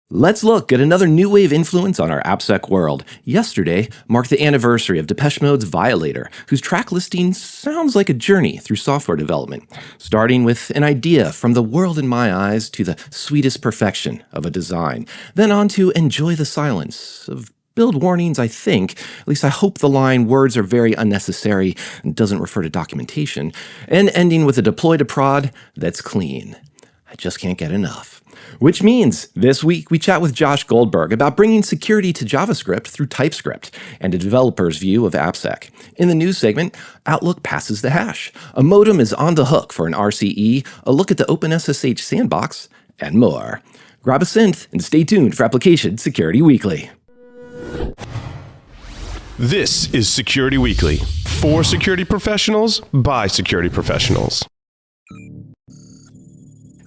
Let's look at another new wave influence on our AppSec world. Yesterday marked the anniversary of Depeche Mode's Violator, whose track listing sounds like a journey through software development, starting with an idea from the world in my eyes to the sweetest perfection of a design, then on to enjoy the silence of build warnings, I think. At least I hope the line words are very unnecessary and doesn't refer to documentation, and ending with a deploy to prod that's clean. I just can't get enough. Which means this week we chat with Josh Goldberg about bringing security to JavaScript through TypeScript and a developer's view of AppSec. In the news segment, Outlook passes the hash. A modem is on the hook for an RCE, a look at the OpenSSH sandbox, and more. Grab a synth and stay tuned for Application Security Weekly. This is Security Weekly, for security professionals, by security professionals.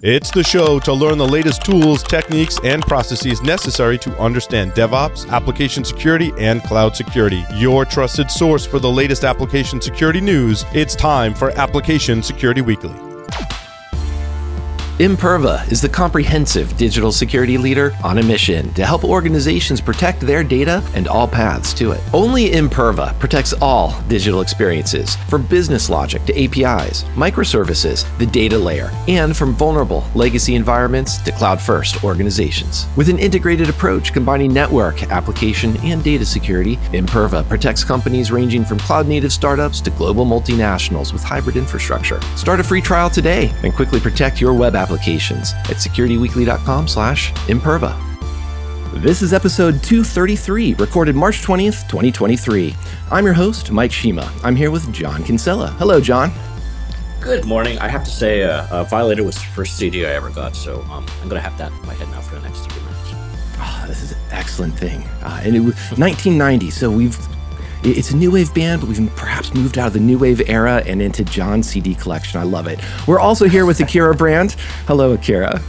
It's the show to learn the latest tools, techniques, and processes necessary to understand DevOps, application security, and cloud security. Your trusted source for the latest application security news. It's time for Application Security Weekly. Imperva is the comprehensive digital security leader on a mission to help organizations protect their data and all paths to it. Only Imperva protects all digital experiences, from business logic to APIs, microservices, the data layer, and from vulnerable legacy environments to cloud-first organizations. With an integrated approach combining network, application, and data security, Imperva protects companies ranging from cloud-native startups to global multinationals with hybrid infrastructure. Start a free trial today and quickly protect your web applications at securityweekly.com/Imperva. This is episode 233, recorded March 20th, 2023. I'm your host, Mike Shima. I'm here with John Kinsella. Hello, John. Good morning. I have to say, Violator was the first CD I ever got, so I'm going to have that in my head now for the next 3 minutes. Oh, this is an excellent thing. And it was 1990, so it's a new wave band, but we've perhaps moved out of the new wave era and into John's CD collection. I love it. We're also here with Akira Brand. Hello, Akira.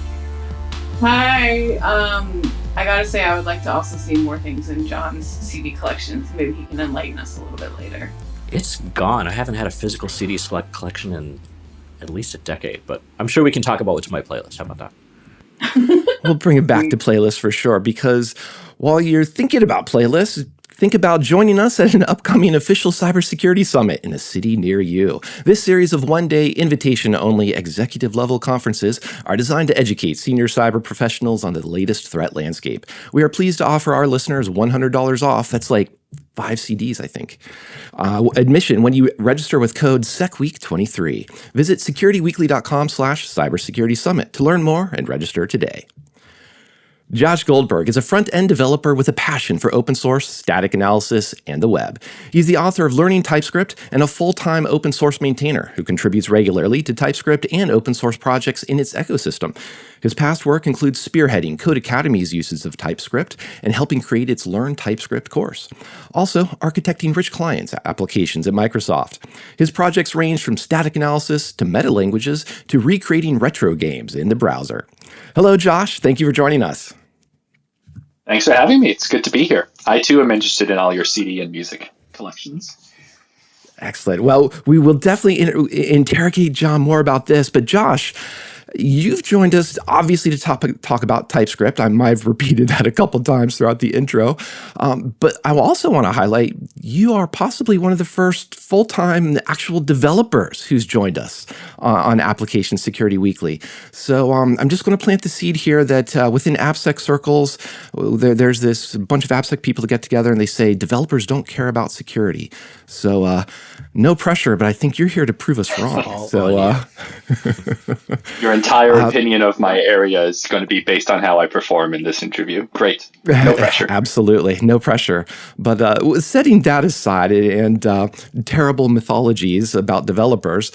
Hi. I gotta say, I would like to also see more things in John's CD collection, so maybe he can enlighten us a little bit later. It's gone. I haven't had a physical CD select collection in at least a decade, but I'm sure we can talk about what's in my playlist. How about that? We'll bring it back to playlists for sure, because while you're thinking about playlists, think about joining us at an upcoming official cybersecurity summit in a city near you. This series of one-day, invitation-only, executive-level conferences are designed to educate senior cyber professionals on the latest threat landscape. We are pleased to offer our listeners $100 off. That's like 5 CDs, I think. Admission when you register with code SECWEEK23. Visit securityweekly.com/cybersecurity summit to learn more and register today. Josh Goldberg is a front-end developer with a passion for open source, static analysis, and the web. He's the author of Learning TypeScript and a full-time open source maintainer who contributes regularly to TypeScript and open source projects in its ecosystem. His past work includes spearheading Code Academy's uses of TypeScript and helping create its Learn TypeScript course. Also, architecting rich clients applications at Microsoft. His projects range from static analysis to meta languages to recreating retro games in the browser. Hello, Josh. Thank you for joining us. Thanks for having me. It's good to be here. I, too, am interested in all your CD and music collections. Excellent. Well, we will definitely interrogate John more about this. But Josh, you've joined us, obviously, to talk about TypeScript. I might have repeated that a couple times throughout the intro. But I also want to highlight you are possibly one of the first full-time actual developers who's joined us on Application Security Weekly. So I'm just going to plant the seed here that within AppSec circles, there's this bunch of AppSec people that get together and they say developers don't care about security. So no pressure, but I think you're here to prove us wrong. Your entire opinion of my area is going to be based on how I perform in this interview. Great. No pressure. Absolutely. No pressure. But setting that aside and terrible mythologies about developers,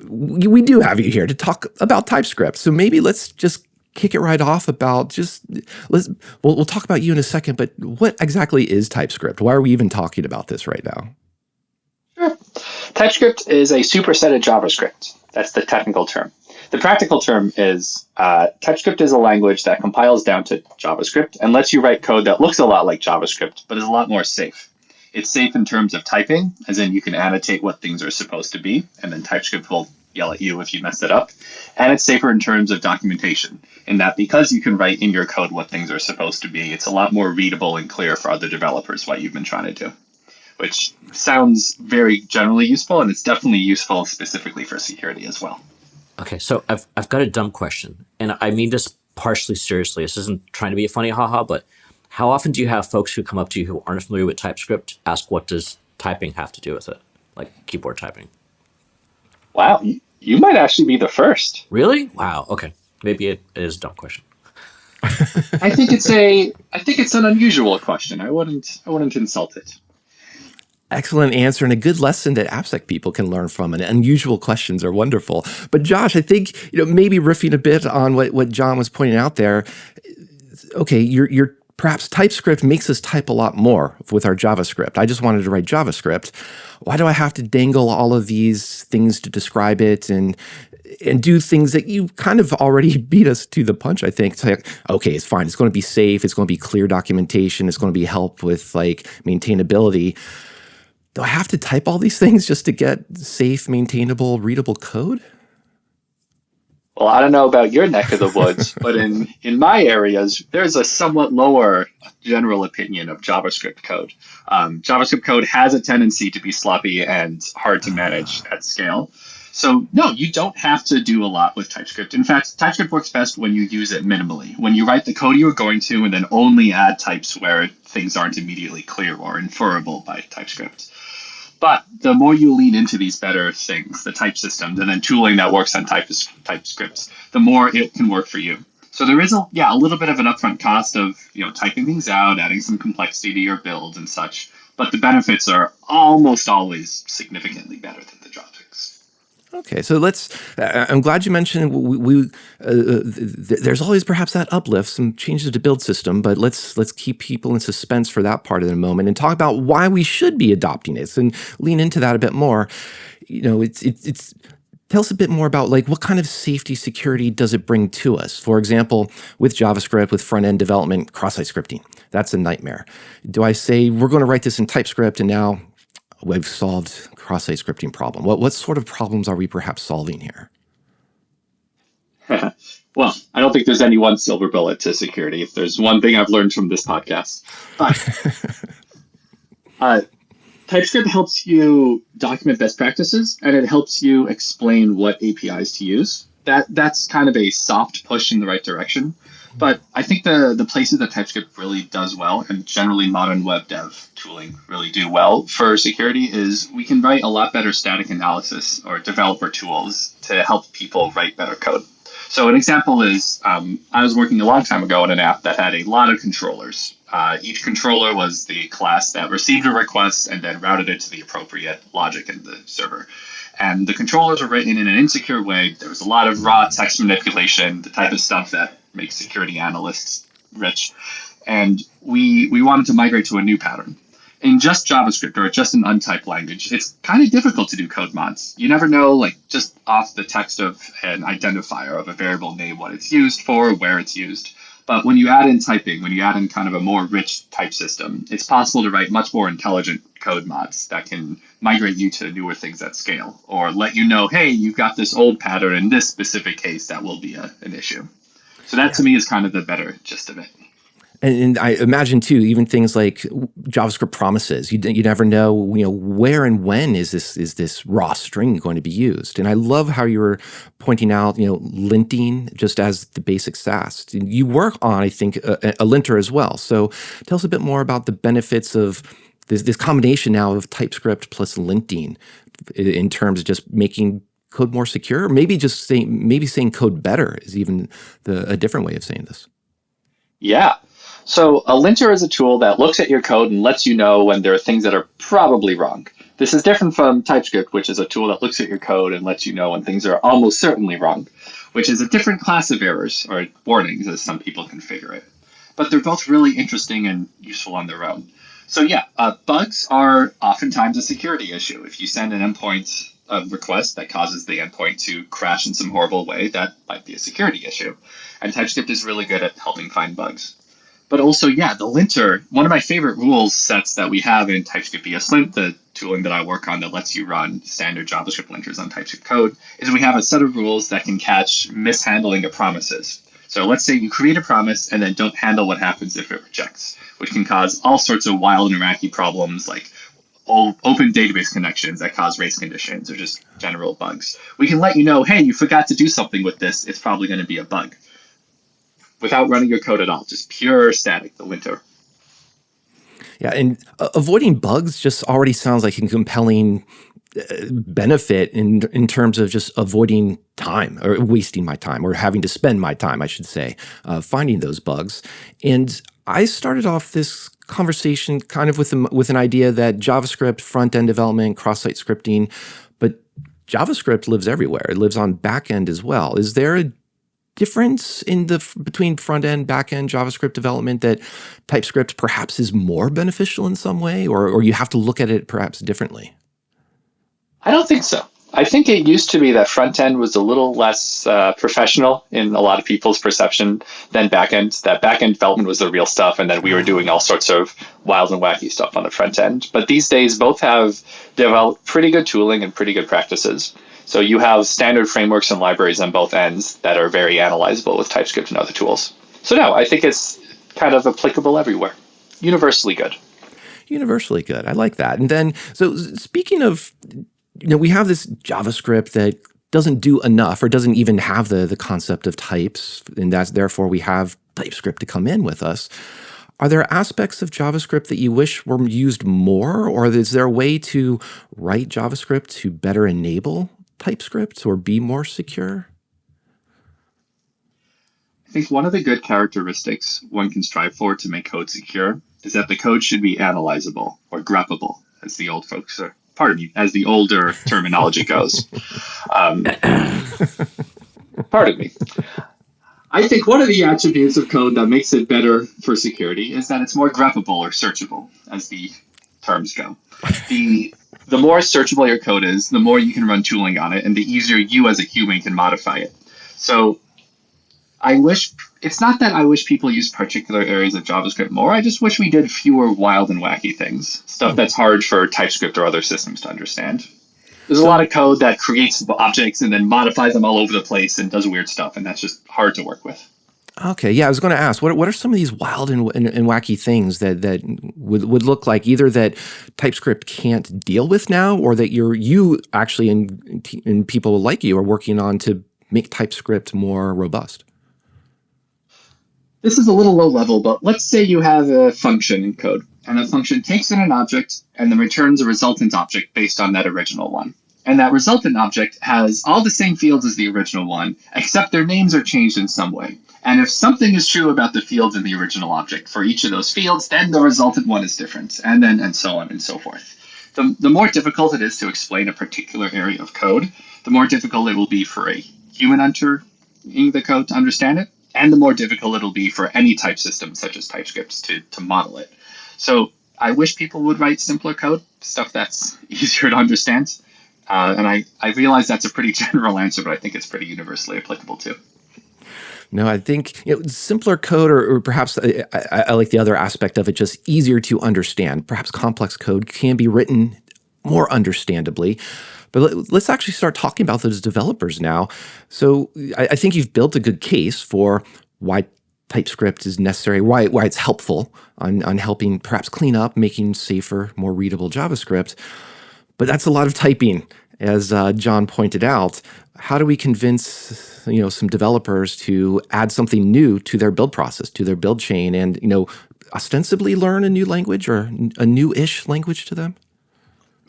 we do have you here to talk about TypeScript. So maybe let's just kick it right off about we'll talk about you in a second, but what exactly is TypeScript? Why are we even talking about this right now? Sure. TypeScript is a superset of JavaScript. That's the technical term. The practical term is TypeScript is a language that compiles down to JavaScript and lets you write code that looks a lot like JavaScript, but is a lot more safe. It's safe in terms of typing, as in you can annotate what things are supposed to be, and then TypeScript will yell at you if you mess it up. And it's safer in terms of documentation, in that because you can write in your code what things are supposed to be, it's a lot more readable and clear for other developers what you've been trying to do, which sounds very generally useful, and it's definitely useful specifically for security as well. Okay, so I've got a dumb question, and I mean this partially seriously. This isn't trying to be a funny haha, but how often do you have folks who come up to you who aren't familiar with TypeScript ask what does typing have to do with it, like keyboard typing? Wow, you might actually be the first. Really? Wow. Okay, maybe it is a dumb question. I think it's an unusual question. I wouldn't insult it. Excellent answer and a good lesson that AppSec people can learn from. And unusual questions are wonderful. But Josh, I think maybe riffing a bit on what John was pointing out there. Okay, you're perhaps TypeScript makes us type a lot more with our JavaScript. I just wanted to write JavaScript. Why do I have to dangle all of these things to describe it and do things that you kind of already beat us to the punch? I think it's like, okay, it's fine. It's going to be safe. It's going to be clear documentation. It's going to be help with like maintainability. Do I have to type all these things just to get safe, maintainable, readable code? Well, I don't know about your neck of the woods, but in my areas, there's a somewhat lower general opinion of JavaScript code. JavaScript code has a tendency to be sloppy and hard to manage at scale. So no, you don't have to do a lot with TypeScript. In fact, TypeScript works best when you use it minimally, when you write the code you're going to and then only add types where things aren't immediately clear or inferable by TypeScript. But the more you lean into these better things, the type systems, and then tooling that works on TypeScripts, the more it can work for you. So there is a little bit of an upfront cost of typing things out, adding some complexity to your build and such. But the benefits are almost always significantly better than the drawbacks. Okay, so I'm glad you mentioned there's always perhaps that uplift, some changes to build system, but let's keep people in suspense for that part of the moment and talk about why we should be adopting it and lean into that a bit more. Tell us a bit more about like what kind of safety security does it bring to us? For example, with JavaScript, with front-end development, cross-site scripting, that's a nightmare. Do I say we're going to write this in TypeScript and now we've solved cross-site scripting problem? What sort of problems are we perhaps solving here? Well, I don't think there's any one silver bullet to security. If there's one thing I've learned from this podcast, but TypeScript helps you document best practices, and it helps you explain what APIs to use. That's kind of a soft push in the right direction. But I think the places that TypeScript really does well, and generally modern web dev tooling really do well for security, is we can write a lot better static analysis or developer tools to help people write better code. So an example is I was working a long time ago on an app that had a lot of controllers. Each controller was the class that received a request and then routed it to the appropriate logic in the server. And the controllers were written in an insecure way. There was a lot of raw text manipulation, the type of stuff that makes security analysts rich. And we wanted to migrate to a new pattern. In just JavaScript or just an untyped language, it's kind of difficult to do code mods. You never know, like just off the text of an identifier of a variable name, what it's used for, where it's used. But when you add in typing, when you add in kind of a more rich type system, it's possible to write much more intelligent code mods that can migrate you to newer things at scale, or let you know, hey, you've got this old pattern in this specific case that will be an issue. So that to me is kind of the better gist of it. And I imagine too, even things like JavaScript promises. You never know, where and when is this raw string going to be used? And I love how you were pointing out, linting just as the basic Sass. You work on, I think, a linter as well. So tell us a bit more about the benefits of this combination now of TypeScript plus linting in terms of just making code more secure. Maybe saying code better is even a different way of saying this. Yeah. So a linter is a tool that looks at your code and lets you know when there are things that are probably wrong. This is different from TypeScript, which is a tool that looks at your code and lets you know when things are almost certainly wrong, which is a different class of errors or warnings as some people configure it. But they're both really interesting and useful on their own. So yeah, bugs are oftentimes a security issue. If you send an endpoint request that causes the endpoint to crash in some horrible way, that might be a security issue. And TypeScript is really good at helping find bugs. But also, yeah, the linter, one of my favorite rules sets that we have in TypeScript ESLint, the tooling that I work on that lets you run standard JavaScript linters on TypeScript code, is we have a set of rules that can catch mishandling of promises. So let's say you create a promise and then don't handle what happens if it rejects, which can cause all sorts of wild and wacky problems like open database connections that cause race conditions or just general bugs. We can let you know, hey, you forgot to do something with this. It's probably going to be a bug. Without running your code at all, just pure static, the linter. Yeah, and avoiding bugs just already sounds like a compelling benefit in terms of just avoiding time or wasting my time or having to spend my time, I should say, finding those bugs. And I started off this conversation kind of with an idea that JavaScript, front-end development, cross-site scripting, but JavaScript lives everywhere. It lives on back-end as well. Is there a difference between front-end, back-end JavaScript development that TypeScript perhaps is more beneficial in some way, or you have to look at it perhaps differently? I don't think so. I think it used to be that front end was a little less professional in a lot of people's perception than back end. That back end development was the real stuff, and then we were doing all sorts of wild and wacky stuff on the front end. But these days, both have developed pretty good tooling and pretty good practices. So you have standard frameworks and libraries on both ends that are very analyzable with TypeScript and other tools. So no, I think it's kind of applicable everywhere. Universally good. Universally good. I like that. And then, so speaking of, we have this JavaScript that doesn't do enough or doesn't even have the concept of types, and that's therefore we have TypeScript to come in with us. Are there aspects of JavaScript that you wish were used more, or is there a way to write JavaScript to better enable TypeScript or be more secure? I think one of the good characteristics one can strive for to make code secure is that the code should be analyzable or greppable, as the old folks are. Pardon me, as the older terminology goes. Pardon me. I think one of the attributes of code that makes it better for security is that it's more greppable or searchable, as the terms go. The more searchable your code is, the more you can run tooling on it, and the easier you as a human can modify it. So it's not that I wish people use particular areas of JavaScript more. I just wish we did fewer wild and wacky things, stuff that's hard for TypeScript or other systems to understand. There's a lot of code that creates objects and then modifies them all over the place and does weird stuff, and that's just hard to work with. Okay, yeah, I was going to ask, what are some of these wild and wacky things that would look like either that TypeScript can't deal with now, or that you actually and people like you are working on to make TypeScript more robust? This is a little low level, but let's say you have a function in code, and the function takes in an object and then returns a resultant object based on that original one. And that resultant object has all the same fields as the original one, except their names are changed in some way. And if something is true about the fields in the original object for each of those fields, then the resultant one is different, and so on and so forth. The more difficult it is to explain a particular area of code, the more difficult it will be for a human entering the code to understand it, and the more difficult it'll be for any type system, such as TypeScript, to model it. So I wish people would write simpler code, stuff that's easier to understand. And I realize that's a pretty general answer, but I think it's pretty universally applicable too. No, I think simpler code, or perhaps I like the other aspect of it, just easier to understand. Perhaps complex code can be written more understandably. But let's actually start talking about those developers now. So I think you've built a good case for why TypeScript is necessary, why it's helpful on helping perhaps clean up, making safer, more readable JavaScript. But that's a lot of typing, as John pointed out. How do we convince some developers to add something new to their build process, to their build chain, and ostensibly learn a new language or a new-ish language to them?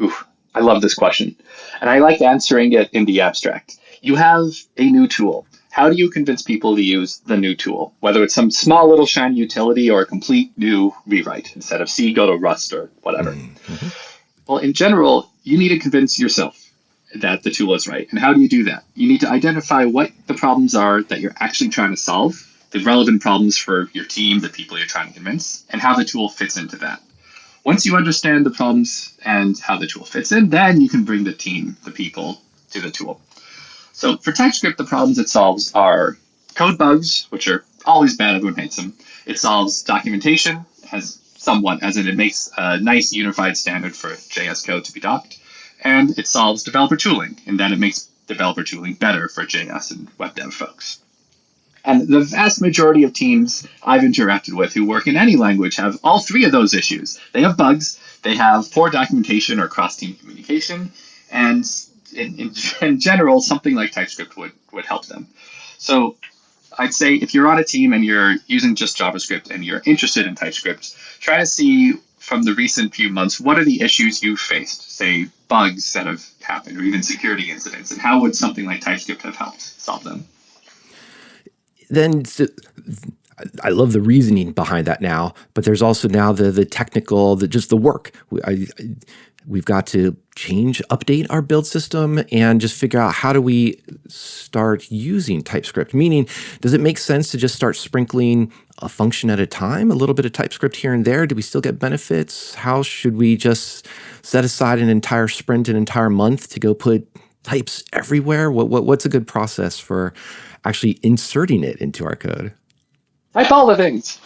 Ooh, I love this question. And I like answering it in the abstract. You have a new tool. How do you convince people to use the new tool? Whether it's some small little shiny utility or a complete new rewrite. Instead of C, go to Rust or whatever. Mm-hmm. Well, in general, you need to convince yourself that the tool is right. And how do you do that? You need to identify what the problems are that you're actually trying to solve, the relevant problems for your team, the people you're trying to convince, and how the tool fits into that. Once you understand the problems and how the tool fits in, then you can bring the team, the people, to the tool. So for TypeScript, the problems it solves are code bugs, which are always bad, everyone hates them. It solves documentation, it has somewhat, as in it makes a nice unified standard for JS code to be docked, and it solves developer tooling, in that it makes developer tooling better for JS and web dev folks. And the vast majority of teams I've interacted with who work in any language have all three of those issues. They have bugs, they have poor documentation or cross-team communication, and in general, something like TypeScript would help them. So I'd say if you're on a team and you're using just JavaScript and you're interested in TypeScript, try to see from the recent few months, what are the issues you've faced, say bugs that have happened or even security incidents, and how would something like TypeScript have helped solve them? Then I love the reasoning behind that now, but there's also now the technical, just the work. We've got to change, update our build system and just figure out how do we start using TypeScript? Meaning, does it make sense to just start sprinkling a function at a time, a little bit of TypeScript here and there? Do we still get benefits? How should we just set aside an entire sprint, an entire month to go put types everywhere? What's a good process for actually inserting it into our code? Type all the things.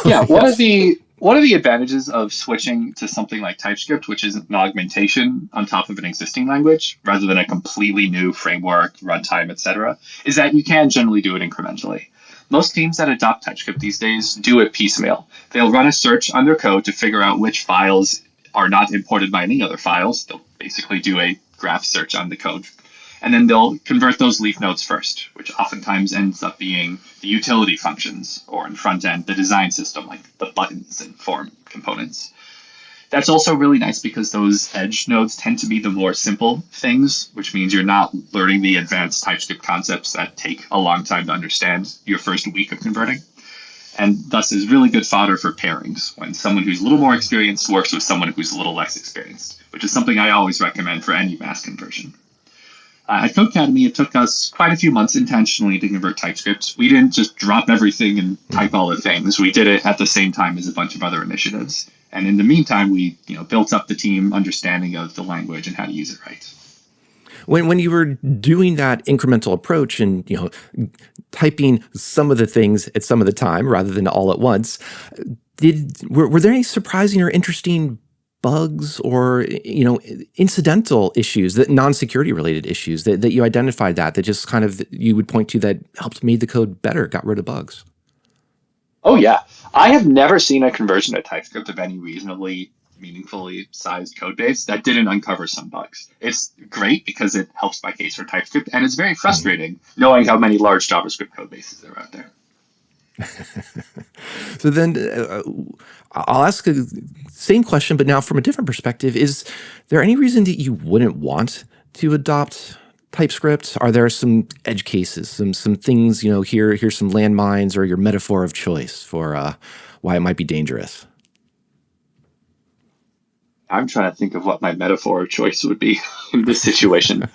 Yeah, one of the advantages of switching to something like TypeScript, which is an augmentation on top of an existing language, rather than a completely new framework, runtime, etc., is that you can generally do it incrementally. Most teams that adopt TypeScript these days do it piecemeal. They'll run a search on their code to figure out which files are not imported by any other files. They'll basically do a graph search on the code. And then they'll convert those leaf nodes first, which oftentimes ends up being the utility functions, or in front end, the design system, like the buttons and form components. That's also really nice because those edge nodes tend to be the more simple things, which means you're not learning the advanced TypeScript concepts that take a long time to understand your first week of converting. And thus is really good fodder for pairings when someone who's a little more experienced works with someone who's a little less experienced, which is something I always recommend for any mass conversion. At Codecademy, it took us quite a few months intentionally to convert TypeScript. We didn't just drop everything and type all the things. We did it at the same time as a bunch of other initiatives. And in the meantime, we built up the team understanding of the language and how to use it right. When you were doing that incremental approach and typing some of the things at some of the time rather than all at once, were there any surprising or interesting bugs or incidental issues, that non-security related issues that you identified that just kind of you would point to that helped made the code better, got rid of bugs? Oh yeah, I have never seen a conversion to TypeScript of any reasonably meaningfully sized code base that didn't uncover some bugs. It's great because it helps my case for TypeScript, and it's very frustrating knowing how many large JavaScript code bases there are out there. So then I'll ask the same question, but now from a different perspective. Is there any reason that you wouldn't want to adopt TypeScript? Are there some edge cases, some things, here's some landmines or your metaphor of choice for why it might be dangerous? I'm trying to think of what my metaphor of choice would be in this situation.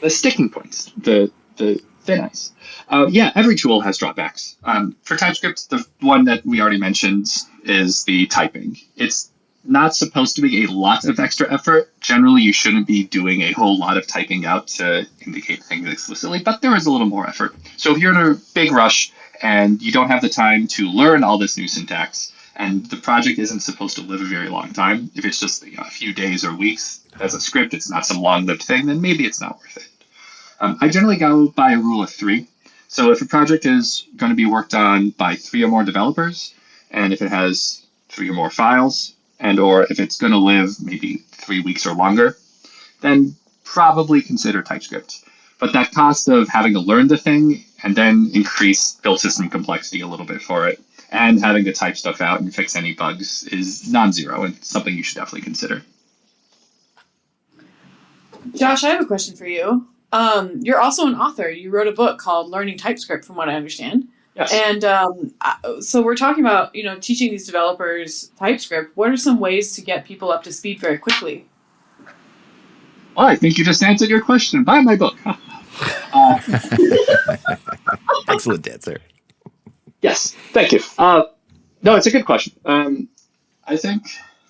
The sticking points, the thin ice. Every tool has drawbacks. For TypeScript, the one that we already mentioned is the typing. It's not supposed to be a lot of extra effort. Generally, you shouldn't be doing a whole lot of typing out to indicate things explicitly, but there is a little more effort. So if you're in a big rush and you don't have the time to learn all this new syntax, and the project isn't supposed to live a very long time, if it's just a few days or weeks as a script, it's not some long-lived thing, then maybe it's not worth it. I generally go by a rule of 3. So if a project is going to be worked on by 3 or more developers, and if it has 3 or more files, and or if it's going to live maybe 3 weeks or longer, then probably consider TypeScript. But that cost of having to learn the thing and then increase build system complexity a little bit for it, and having to type stuff out and fix any bugs is non-zero and something you should definitely consider. Josh, I have a question for you. You're also an author. You wrote a book called Learning TypeScript, from what I understand. Yes. And so we're talking about, teaching these developers TypeScript. What are some ways to get people up to speed very quickly? Well, I think you just answered your question. Buy my book. Excellent answer. Yes, thank you. No, it's a good question. I think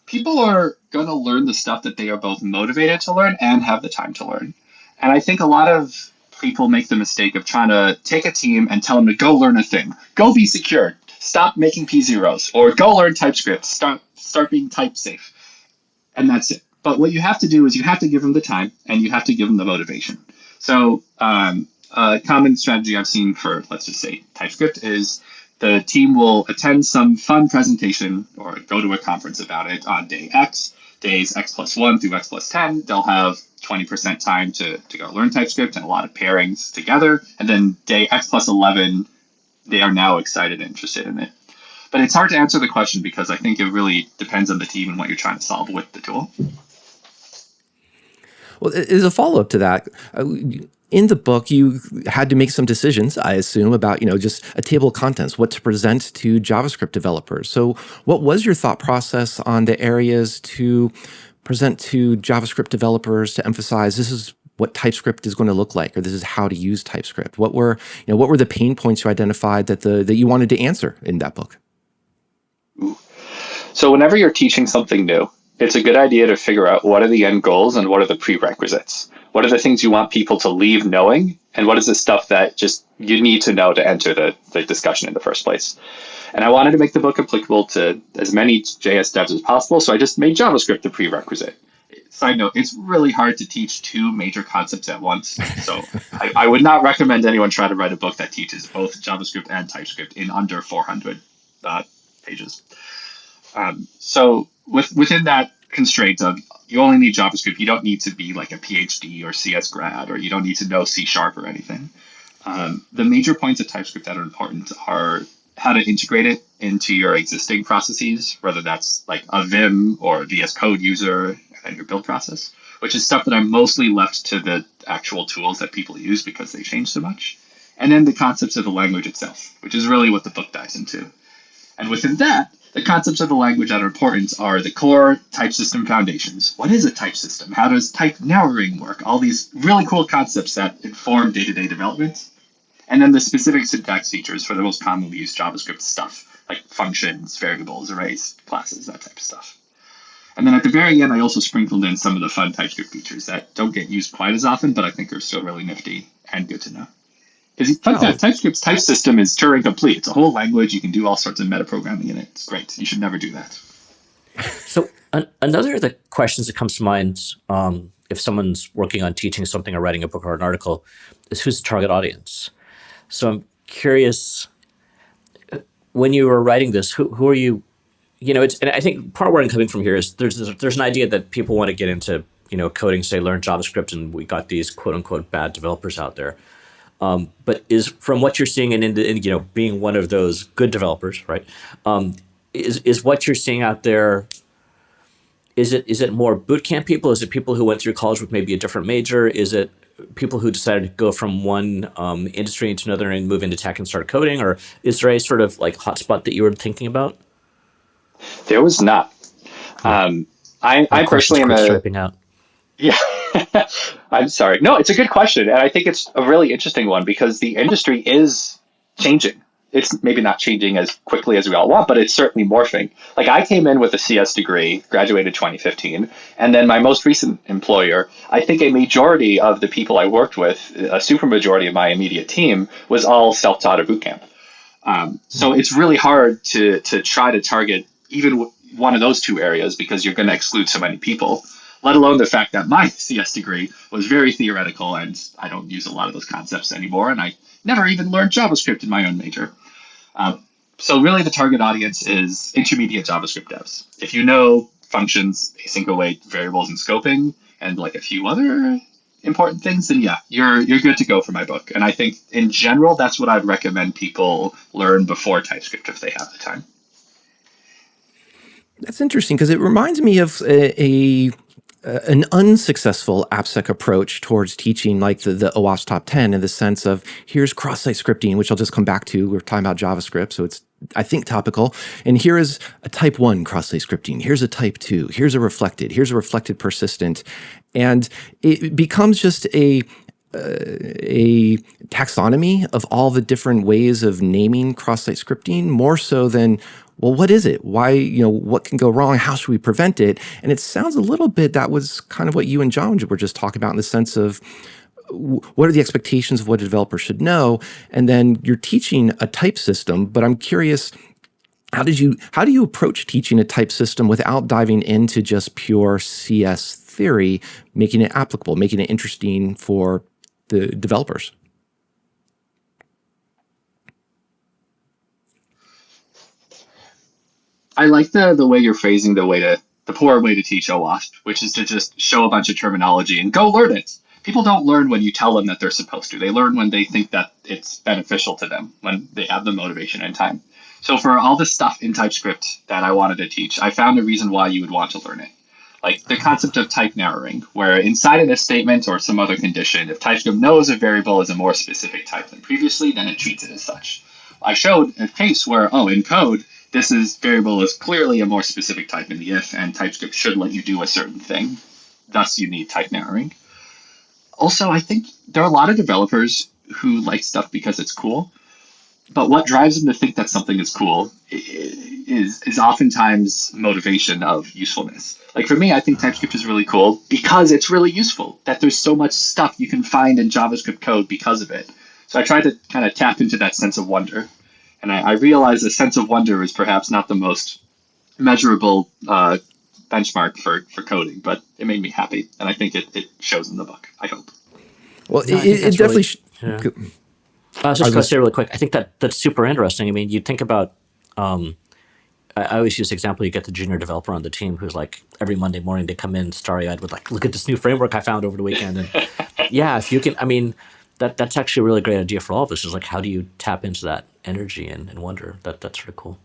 people are going to learn the stuff that they are both motivated to learn and have the time to learn. And I think a lot of people make the mistake of trying to take a team and tell them to go learn a thing. Go be secure. stop making P0s, or go learn TypeScript, start being type safe. And that's it. But what you have to do is you have to give them the time and you have to give them the motivation. So a common strategy I've seen for, let's just say, TypeScript is the team will attend some fun presentation or go to a conference about it on day X, days X plus 1 through X plus 10. They'll have 20% time to go learn TypeScript and a lot of pairings together. And then day X plus 11, they are now excited and interested in it. But it's hard to answer the question because I think it really depends on the team and what you're trying to solve with the tool. Well, as a follow-up to that, in the book, you had to make some decisions, I assume, about, just a table of contents, what to present to JavaScript developers. So what was your thought process on the areas to present to JavaScript developers to emphasize this is what TypeScript is going to look like, or this is how to use TypeScript? What were the pain points you identified that you wanted to answer in that book? So whenever you're teaching something new, it's a good idea to figure out what are the end goals and what are the prerequisites. What are the things you want people to leave knowing? And what is the stuff that just you need to know to enter the discussion in the first place? And I wanted to make the book applicable to as many JS devs as possible, so I just made JavaScript the prerequisite. Side note, it's really hard to teach two major concepts at once. So I would not recommend anyone try to write a book that teaches both JavaScript and TypeScript in under 400 pages. So within that constraint of you only need JavaScript, you don't need to be like a PhD or CS grad, or you don't need to know C# or anything. The major points of TypeScript that are important are how to integrate it into your existing processes, whether that's like a Vim or a VS Code user and your build process, which is stuff that I'm mostly left to the actual tools that people use because they change so much. And then the concepts of the language itself, which is really what the book dives into. And within that, the concepts of the language that are important are the core type system foundations. What is a type system? How does type narrowing work? All these really cool concepts that inform day-to-day development. And then the specific syntax features for the most commonly used JavaScript stuff, like functions, variables, arrays, classes, that type of stuff. And then at the very end, I also sprinkled in some of the fun TypeScript features that don't get used quite as often, but I think are still really nifty and good to know. Because TypeScript's type system is Turing complete. It's a whole language. You can do all sorts of metaprogramming in it. It's great. You should never do that. So another of the questions that comes to mind if someone's working on teaching something or writing a book or an article is who's the target audience? So I'm curious, when you were writing this, who are you? And I think part of where I'm coming from here is there's an idea that people want to get into coding, say learn JavaScript, and we got these quote unquote bad developers out there. But is from what you're seeing in being one of those good developers, right? Is what you're seeing out there? Is it more boot camp people? Is it people who went through college with maybe a different major? Is it people who decided to go from one industry into another and move into tech and start coding? Or is there a sort of like hotspot that you were thinking about? There was not. I personally am striping out. Yeah. I'm sorry. No, it's a good question. And I think it's a really interesting one because the industry is changing. It's maybe not changing as quickly as we all want, but it's certainly morphing. Like I came in with a CS degree, graduated 2015, and then my most recent employer, I think a majority of the people I worked with, a super majority of my immediate team, was all self-taught or bootcamp. So it's really hard to try to target even one of those two areas because you're going to exclude so many people, let alone the fact that my CS degree was very theoretical and I don't use a lot of those concepts anymore. And I never even learned JavaScript in my own major. So really the target audience is intermediate JavaScript devs. If you know functions, async await, variables, and scoping, and like a few other important things, then yeah, you're good to go for my book. And I think in general, that's what I'd recommend people learn before TypeScript if they have the time. That's interesting because it reminds me of an unsuccessful AppSec approach towards teaching like the OWASP top 10 in the sense of here's cross-site scripting, which I'll just come back to. We're talking about JavaScript, so it's, I think, topical. And here is a type 1 cross-site scripting. Here's a type 2. Here's a reflected persistent. And it becomes just a taxonomy of all the different ways of naming cross-site scripting, more so than, well, what is it? Why, what can go wrong? How should we prevent it? And it sounds a little bit, that was kind of what you and John were just talking about in the sense of, what are the expectations of what a developer should know? And then you're teaching a type system, but I'm curious, how do you approach teaching a type system without diving into just pure CS theory, making it applicable, making it interesting for the developers? I like the way you're phrasing the poor way to teach OAuth, which is to just show a bunch of terminology and go learn it. People don't learn when you tell them that they're supposed to. They learn when they think that it's beneficial to them, when they have the motivation and time. So for all the stuff in TypeScript that I wanted to teach, I found a reason why you would want to learn it. Like the concept of type narrowing, where inside of this statement or some other condition, if TypeScript knows a variable is a more specific type than previously, then it treats it as such. I showed a case where, in code, this variable is clearly a more specific type in the if, and TypeScript should let you do a certain thing. Thus, you need type narrowing. Also, I think there are a lot of developers who like stuff because it's cool, but what drives them to think that something is cool is oftentimes motivation of usefulness. Like for me, I think TypeScript is really cool because it's really useful, that there's so much stuff you can find in JavaScript code because of it. So I try to kind of tap into that sense of wonder. And I realize a sense of wonder is perhaps not the most measurable benchmark for coding, but it made me happy. And I think it shows in the book, I hope. Well, it definitely... I was just going to say really quick, I think that's super interesting. I mean, you think about, I always use the example, you get the junior developer on the team who's like, every Monday morning they come in starry-eyed with like, look at this new framework I found over the weekend. And yeah, if you can, I mean, that's actually a really great idea for all of us, is like, how do you tap into that energy and wonder? That's sort of cool.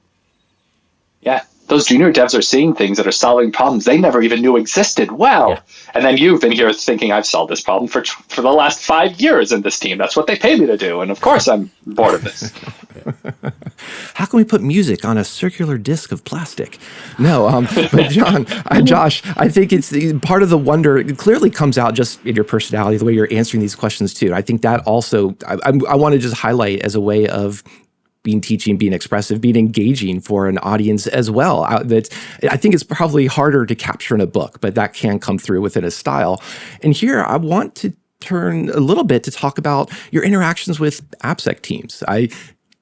Yeah, those junior devs are seeing things that are solving problems they never even knew existed. Wow. Yeah. And then you've been here thinking, I've solved this problem for the last 5 years in this team. That's what they pay me to do. And of course, I'm bored of this. How can we put music on a circular disc of plastic? No, but Josh, I think it's part of the wonder. It clearly comes out just in your personality, the way you're answering these questions too. I think that also, I want to just highlight as a way of being teaching, being expressive, being engaging for an audience as well. I think it's probably harder to capture in a book, but that can come through within a style. And here I want to turn a little bit to talk about your interactions with AppSec teams. I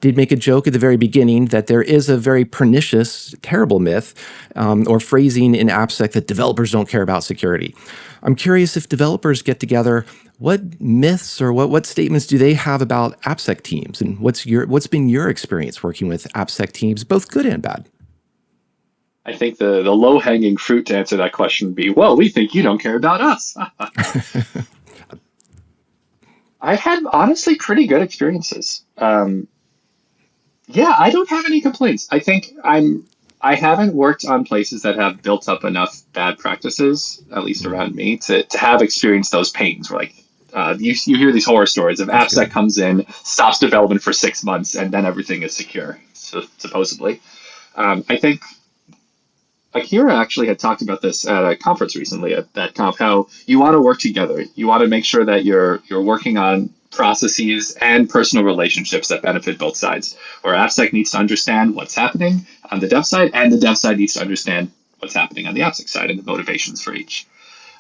did make a joke at the very beginning that there is a very pernicious, terrible myth or phrasing in AppSec that developers don't care about security. I'm curious, if developers get together, what myths or what statements do they have about AppSec teams? And what's been your experience working with AppSec teams, both good and bad? I think the low-hanging fruit to answer that question would be, well, we think you don't care about us. I've had, honestly, pretty good experiences. Yeah, I don't have any complaints. I think I haven't worked on places that have built up enough bad practices, at least around me, to have experienced those pains where, like, you hear these horror stories of AppSec comes in, stops development for 6 months, and then everything is secure, supposedly. I think Akira actually had talked about this at a conference recently, at that conf, how you want to work together. You want to make sure that you're working on processes and personal relationships that benefit both sides, where AppSec needs to understand what's happening on the dev side, and the dev side needs to understand what's happening on the AppSec side and the motivations for each.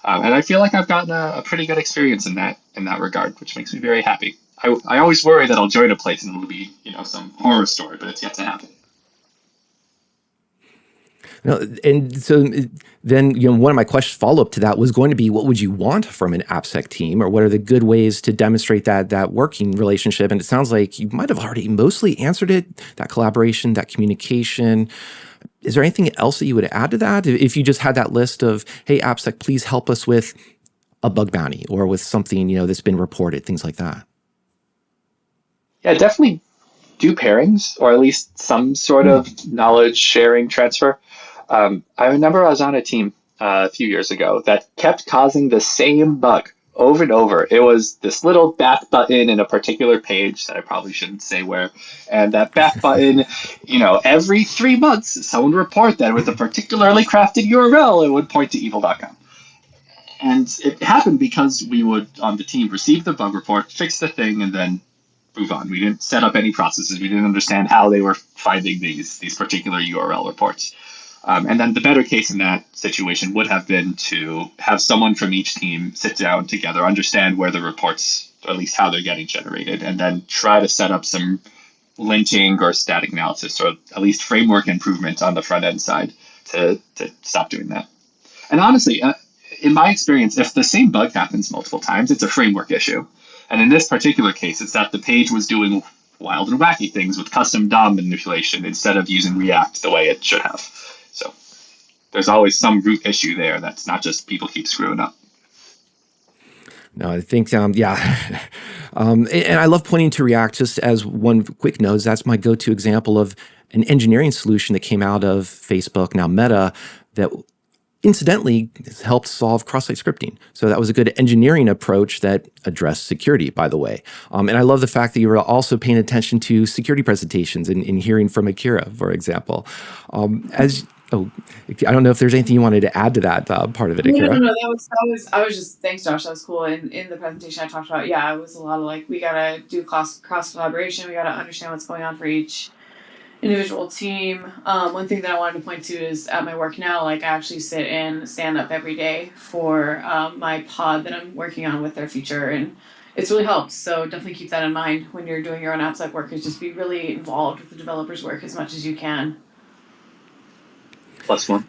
And I feel like I've gotten a pretty good experience in that regard, which makes me very happy. I always worry that I'll join a place and it'll be, some horror story, but it's yet to happen. No, and so then, one of my questions follow-up to that was going to be, what would you want from an AppSec team, or what are the good ways to demonstrate that working relationship? And it sounds like you might have already mostly answered it, that collaboration, that communication. Is there anything else that you would add to that? If you just had that list of, hey, AppSec, please help us with a bug bounty or with something, that's been reported, things like that. Yeah, definitely do pairings, or at least some sort of knowledge sharing transfer. I remember I was on a team a few years ago that kept causing the same bug over and over. It was this little back button in a particular page that I probably shouldn't say where. And that back button, every 3 months, someone would report that with a particularly crafted URL, it would point to evil.com. And it happened because we would, on the team, receive the bug report, fix the thing, and then move on. We didn't set up any processes. We didn't understand how they were finding these particular URL reports. And then the better case in that situation would have been to have someone from each team sit down together, understand where the reports, or at least how they're getting generated, and then try to set up some linting or static analysis, or at least framework improvement on the front end side to stop doing that. And honestly, in my experience, if the same bug happens multiple times, it's a framework issue. And in this particular case, it's that the page was doing wild and wacky things with custom DOM manipulation instead of using React the way it should have. So there's always some root issue there that's not just people keep screwing up. No, I think, yeah. And I love pointing to React just as one quick note. That's my go-to example of an engineering solution that came out of Facebook, now Meta, that incidentally has helped solve cross-site scripting. So that was a good engineering approach that addressed security, by the way. And I love the fact that you were also paying attention to security presentations and hearing from Akira, for example. I don't know if there's anything you wanted to add to that part of it, Akira. No. I was just, thanks, Josh. That was cool. And in the presentation I talked about, yeah, it was a lot of like, we got to do cross collaboration. We got to understand what's going on for each individual team. One thing that I wanted to point to is at my work now, like I actually sit and stand up every day for my pod that I'm working on with their feature, and it's really helped. So definitely keep that in mind when you're doing your own Appsec work, is just be really involved with the developer's work as much as you can. +1.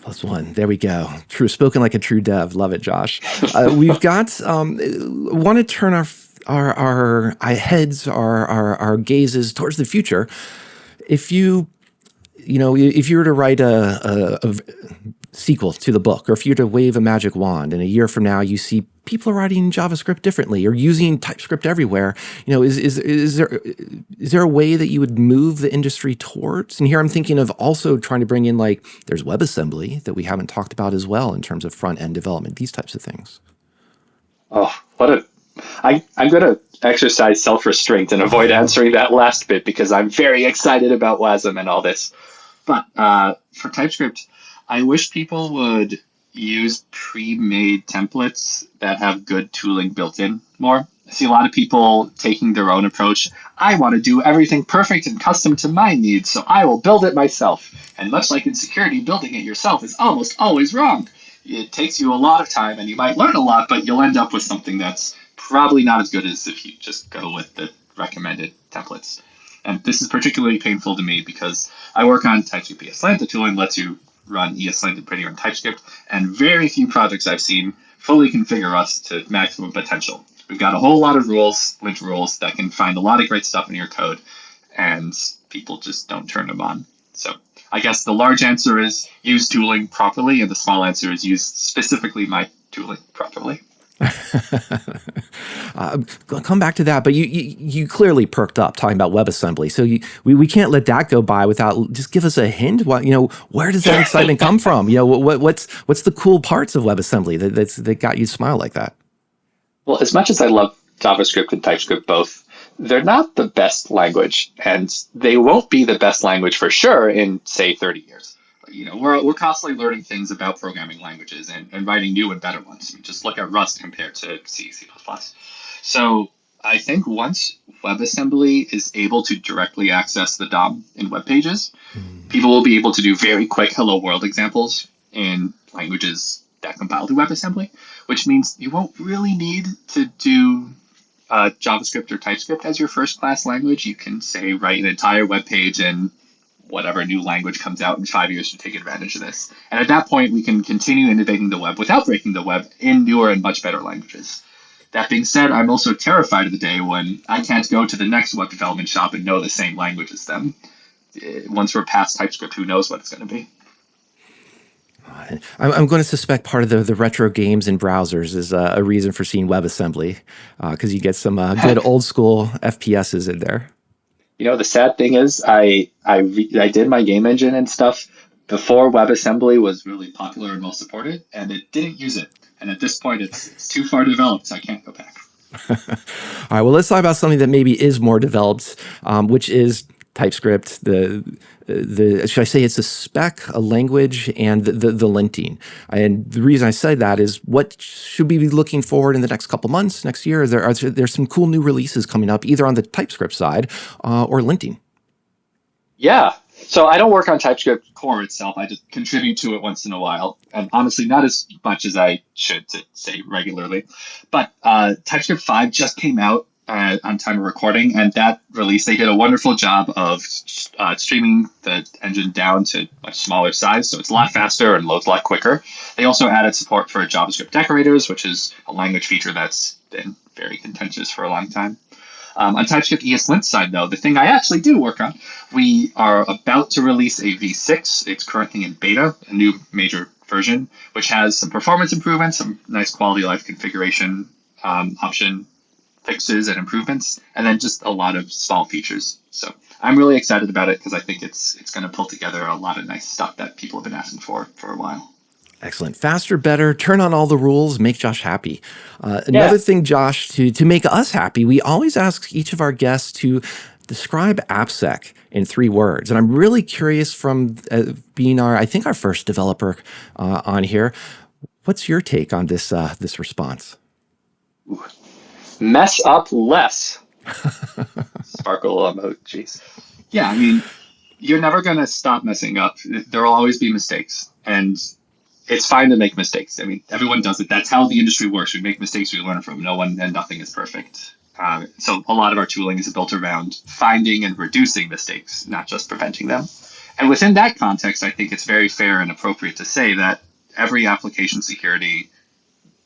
+1. There we go. True. Spoken like a true dev. Love it, Josh. We've got, want to turn our heads, our gazes towards the future. If you were to write a sequel to the book, or if you were to wave a magic wand and a year from now you see people are writing JavaScript differently or using TypeScript everywhere, is there a way that you would move the industry towards? And here I'm thinking of also trying to bring in, like, there's WebAssembly that we haven't talked about as well in terms of front-end development, these types of things. Oh, I'm going to exercise self-restraint and avoid answering that last bit because I'm very excited about WASM and all this. But for TypeScript, I wish people would use pre-made templates that have good tooling built in more. I see a lot of people taking their own approach. I want to do everything perfect and custom to my needs, so I will build it myself. And much like in security, building it yourself is almost always wrong. It takes you a lot of time and you might learn a lot, but you'll end up with something that's probably not as good as if you just go with the recommended templates. And this is particularly painful to me because I work on TypeScript ESLint. The tooling lets you run ESLint and prettier in TypeScript, and very few projects I've seen fully configure us to maximum potential. We've got a whole lot of rules, lint rules, that can find a lot of great stuff in your code, and people just don't turn them on. So I guess the large answer is use tooling properly, and the small answer is use specifically my tooling properly. Come back to that, but you clearly perked up talking about WebAssembly. So we can't let that go by without just give us a hint. Where does that excitement come from? What's the cool parts of WebAssembly that got you to smile like that? Well, as much as I love JavaScript and TypeScript both, they're not the best language, and they won't be the best language for sure in, say, 30 years. We're constantly learning things about programming languages and writing new and better ones. Just look at Rust compared to C, C++. So I think once WebAssembly is able to directly access the DOM in web pages, people will be able to do very quick hello world examples in languages that compile to WebAssembly, which means you won't really need to do JavaScript or TypeScript as your first class language. You can, say, write an entire web page in whatever new language comes out in 5 years to take advantage of this. And at that point, we can continue innovating the web without breaking the web in newer and much better languages. That being said, I'm also terrified of the day when I can't go to the next web development shop and know the same language as them. Once we're past TypeScript, who knows what it's going to be. I'm going to suspect part of the retro games and browsers is a reason for seeing WebAssembly, because you get some good old school FPSs in there. The sad thing is I did my game engine and stuff before WebAssembly was really popular and well supported, and it didn't use it. And at this point, it's too far developed, so I can't go back. All right, well, let's talk about something that maybe is more developed, which is TypeScript. Should I say it's a spec, a language, and the linting. And the reason I say that is, what should we be looking forward in the next couple months, next year? There's some cool new releases coming up, either on the TypeScript side or linting. Yeah. So I don't work on TypeScript core itself. I just contribute to it once in a while, and honestly, not as much as I should to say regularly. But TypeScript 5 just came out on time of recording, and that release, they did a wonderful job of streaming the engine down to much smaller size, so it's a lot faster and loads a lot quicker. They also added support for JavaScript decorators, which is a language feature that's been very contentious for a long time. On TypeScript ESLint side, though, the thing I actually do work on, we are about to release a V6. It's currently in beta, a new major version, which has some performance improvements, some nice quality of life configuration option fixes and improvements, and then just a lot of small features. So I'm really excited about it because I think it's going to pull together a lot of nice stuff that people have been asking for a while. Excellent. Faster, better, turn on all the rules, make Josh happy. Another thing, Josh, to make us happy, we always ask each of our guests to describe AppSec in 3 words. And I'm really curious from being I think our first developer on here, what's your take on this response? Ooh. Mess up less. Sparkle emojis. Yeah, I mean, you're never going to stop messing up. There will always be mistakes. And it's fine to make mistakes. I mean, everyone does it. That's how the industry works. We make mistakes, we learn from. No one and nothing is perfect. So a lot of our tooling is built around finding and reducing mistakes, not just preventing them. And within that context, I think it's very fair and appropriate to say that every application security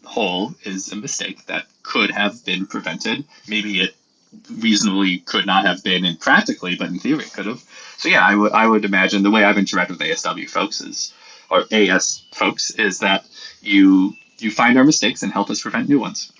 hole is a mistake that could have been prevented. Maybe it reasonably could not have been in practically, but in theory it could have. So yeah, I would imagine the way I've interacted with ASW folks is that you find our mistakes and help us prevent new ones.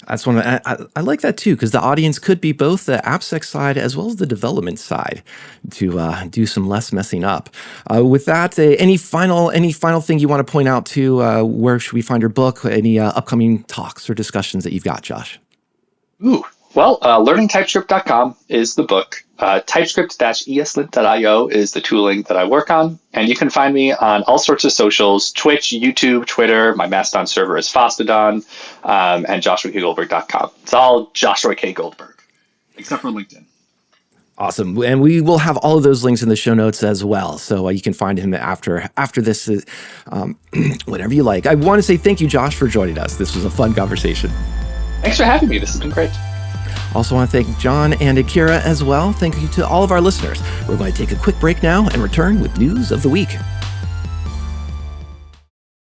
That's one. I like that too, because the audience could be both the AppSec side as well as the development side to do some less messing up. With that, any final thing you want to point out to? Where should we find your book? Any upcoming talks or discussions that you've got, Josh? Ooh, well, learningtypescript.com is the book. TypeScript-ESLint.io is the tooling that I work on. And you can find me on all sorts of socials, Twitch, YouTube, Twitter. My Mastodon server is Fostodon, and joshuakgoldberg.com. It's all Joshua K. Goldberg, except for LinkedIn. Awesome. And we will have all of those links in the show notes as well. So you can find him after this, whenever you like. I want to say thank you, Josh, for joining us. This was a fun conversation. Thanks for having me. This has been great. Also want to thank John and Akira as well. Thank you to all of our listeners. We're going to take a quick break now and return with news of the week.